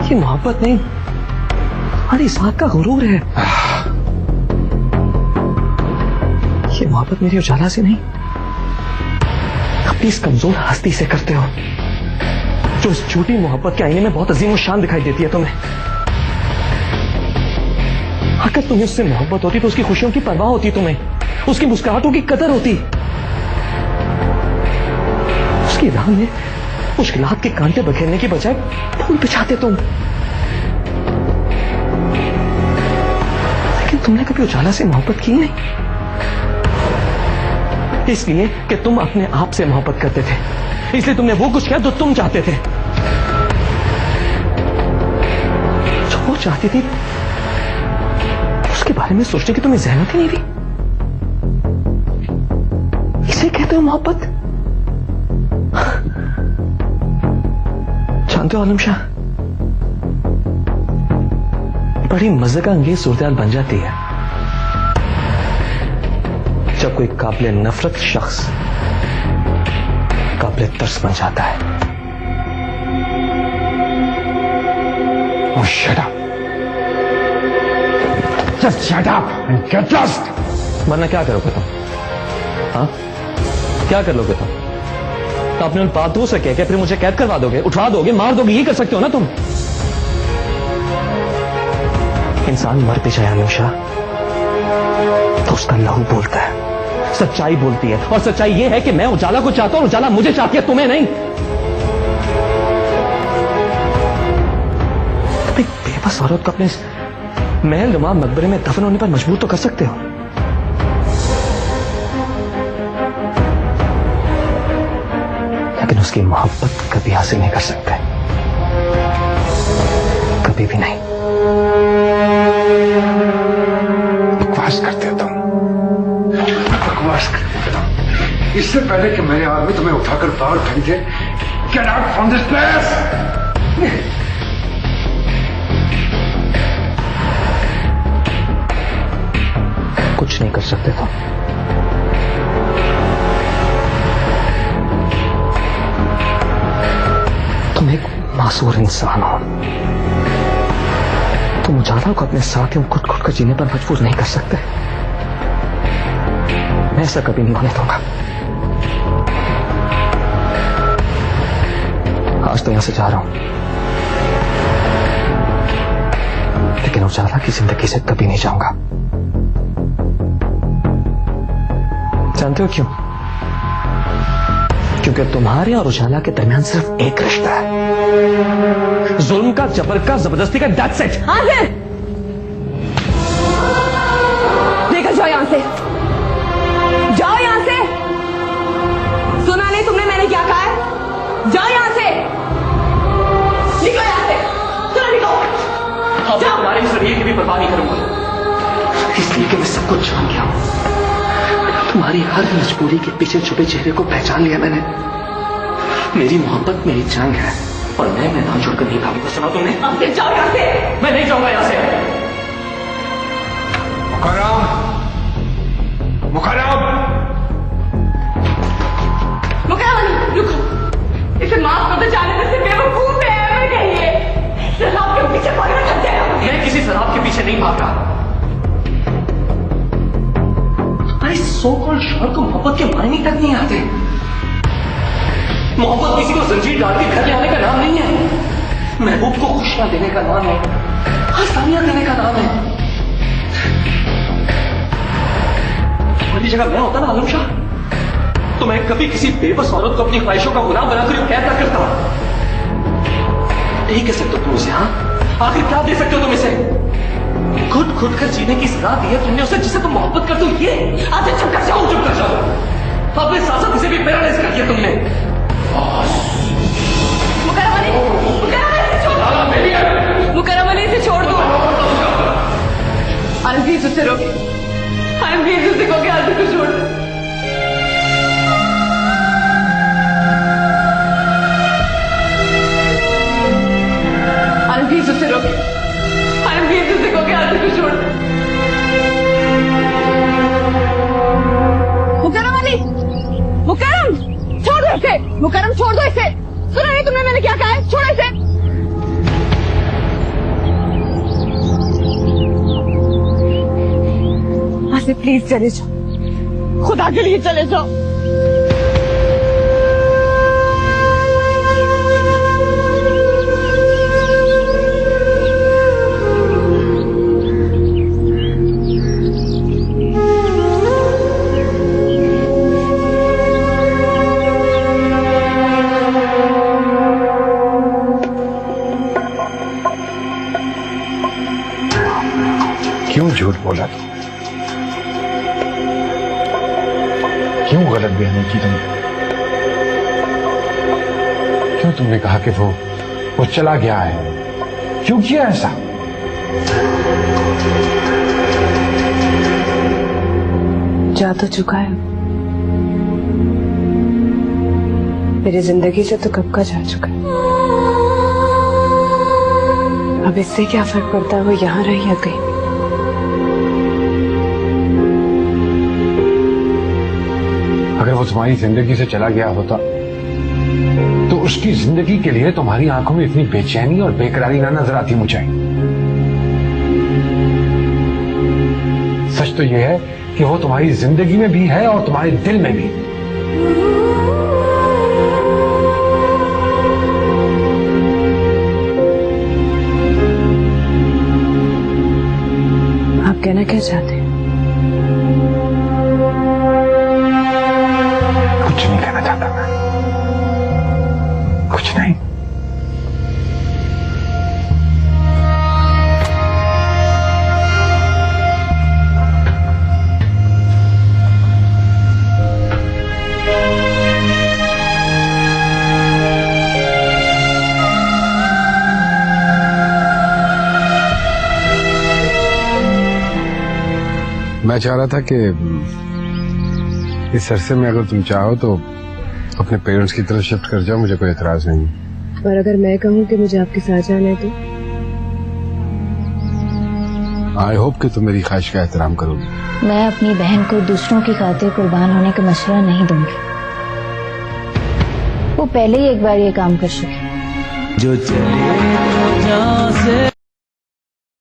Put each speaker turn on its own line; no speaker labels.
ये मोहब्बत नहीं, हमारी इस आग का गुरूर है। ये मोहब्बत मेरी उजाला से नहीं, अपनी इस कमजोर हस्ती से करते हो, जो इस झूठी मोहब्बत के आईने में बहुत अजीम और शान दिखाई देती है तुम्हें। अगर तुम्हें उससे मोहब्बत होती तो उसकी खुशियों की परवाह होती, तुम्हें उसकी मुस्कुराहटों की कदर होती, उसकी राह में मुश्किलात के कांटे बखेरने की बजाय फूल बिछाते तुम। लेकिन तुमने कभी उजाला से मोहब्बत की नहीं, इसलिए कि तुम अपने आप से मोहब्बत करते थे, इसलिए तुमने वो कुछ किया जो तुम चाहते थे, जो वो चाहती थी उसके बारे में सोचने की तुम्हें ज़हमत ही नहीं थी। इसे कहते हो मोहब्बत? जानते हो आलम शाह, बड़ी मजे का अंगेज सूरत बन जाती है जब कोई काबिल नफरत शख्स काबिल तरस बन जाता है।
Oh, shut up. Just shut up and get lost.
वरना क्या करोगे तुम? हाँ, क्या कर लोगे तुम? तो अपने उन बातों से कह के फिर मुझे कैद करवा दोगे, उठवा दोगे, मार दोगे, ये कर सकते हो ना तुम? इंसान मर भी जाए अनुषा तो उसका लहू बोलता है, सच्चाई बोलती है, और सच्चाई ये है कि मैं उजाला को चाहता हूं, उजाला मुझे चाहती है, तुम्हें नहीं। तुम एक बेबस औरत को अपने महल नुमा मकबरे में दफन होने पर मजबूर तो कर सकते हो, लेकिन उसकी मोहब्बत कभी हासिल नहीं कर सकते, कभी भी नहीं।
बकवास करते हो तुम, बकवास करते हो तुम। इससे पहले कि मेरे आदमी तुम्हें उठाकर बाहर फेंक दे, get out from this place.
कुछ नहीं कर सकते तुम। तुम एक मासूर इंसान हो, तुम उजाला को अपने साथ ही घुट घुट कर जीने पर मजबूर नहीं कर सकते। मैं ऐसा कभी नहीं होने दूंगा। आज तो यहां से जा रहा हूं, लेकिन उजाला की जिंदगी से कभी नहीं जाऊंगा। जानते हो क्यों? क्योंकि तुम्हारे और उजाला के दरमियान सिर्फ एक रिश्ता है, जुल्म का, जबर का, जबरदस्ती का। That's it.
आसिफ, निकल जाओ यहां से, जाओ यहां से। सुना नहीं तुमने मैंने क्या कहा है? जाओ यहां से, निकलो यहां से, चलो निकलो।
अब तुम्हारे इस शरीर की भी परवाह नहीं करूंगा, इसलिए कि मैं सब कुछ जान गया हूं। तुम्हारी हर मजबूरी के पीछे छुपे चेहरे को पहचान लिया मैंने। मेरी मोहब्बत मेरी जंग है और मैं मैदान छोड़कर नहीं भागूंगा। सुना तुमने?
अब से जाओ यहां से।
मैं नहीं जाऊंगा यहां से।
मुकर्रम, मुकर्रम,
मुकर्रम, रुको, इसे माफ कर दो, जाने से बेवकूफ है। मैं कहिए शराब के पीछे भागना चाहते हो?
मैं किसी शराब के पीछे नहीं भाग रहा। सो कॉल्ड शौहर को मोहब्बत के मायने तक नहीं आते। मोहब्बत किसी को जंजीर डाल के घर ले आने का नाम नहीं है, महबूब को खुशियां देने का नाम है, आसानियां देने का नाम है। तुम्हारी जगह मैं होता ना आलम शाह, तो मैं कभी किसी बेबस औरत को अपनी ख्वाहिशों का गुलाम बनाकर कैद ना करता। यही कह सकते हो तुम उसे? हाँ, आखिर क्या दे सकते हो तुम इसे? खुद खुद कर जीने की सजा दी है तुमने उसे, जिसे तुम मोहब्बत करते हो। ये आधे चुप कर जाओ, चुप कर जाओ। अपने साथ साथ इसे भी पैरालाइज कर दिया तुमने।
मुकर्रम अली, मुकर्रम अली इसे छोड़ दो। मुकर्रम अली इसे छोड़ दो। प्लीज उसे रोके, प्लीज उसे को के आदमी को छोड़ दो। प्लीज उसे रोके, प्लीज उसे को के आदमी को छोड़ दो। मुकर्रम अली, मुकर्रम छोड़ दो इसे, मुकर्रम छोड़ दो इसे। सुना नहीं तुमने मैंने क्या कहा है? छोड़ो इसे। प्लीज चले जाओ, खुदा के लिए चले जाओ।
क्यों झूठ बोला तुम? क्यों गलत बयानी की तुमने? क्यों तुमने कहा कि वो चला गया है? क्यों किया ऐसा?
जा तो चुका है, मेरी जिंदगी से तो कब का जा चुका है। अब इससे क्या फर्क पड़ता है वो यहाँ रही या कहीं।
अगर वो तुम्हारी जिंदगी से चला गया होता तो उसकी जिंदगी के लिए तुम्हारी आंखों में इतनी बेचैनी और बेकरारी ना नजर आती मुझे। सच तो यह है कि वो तुम्हारी जिंदगी में भी है और तुम्हारे दिल में भी।
आप कहना क्या चाहते हैं?
कुछ नहीं कहना चाहता मैं, कुछ नहीं। मैं चाह रहा था कि इस अरसे में अगर तुम चाहो तो अपने पेरेंट्स की तरफ शिफ्ट कर जाओ, मुझे कोई एतराज नहीं।
और अगर मैं कहूँ कि मुझे आपके साथ जाना है तो?
आई होप कि तुम मेरी ख्वाहिश का एहतराम करोगी।
मैं अपनी बहन को दूसरों की खातिर कुर्बान होने का मशवरा नहीं दूंगी। वो पहले ही एक बार ये काम कर चुकी।
जो चले जहाँ से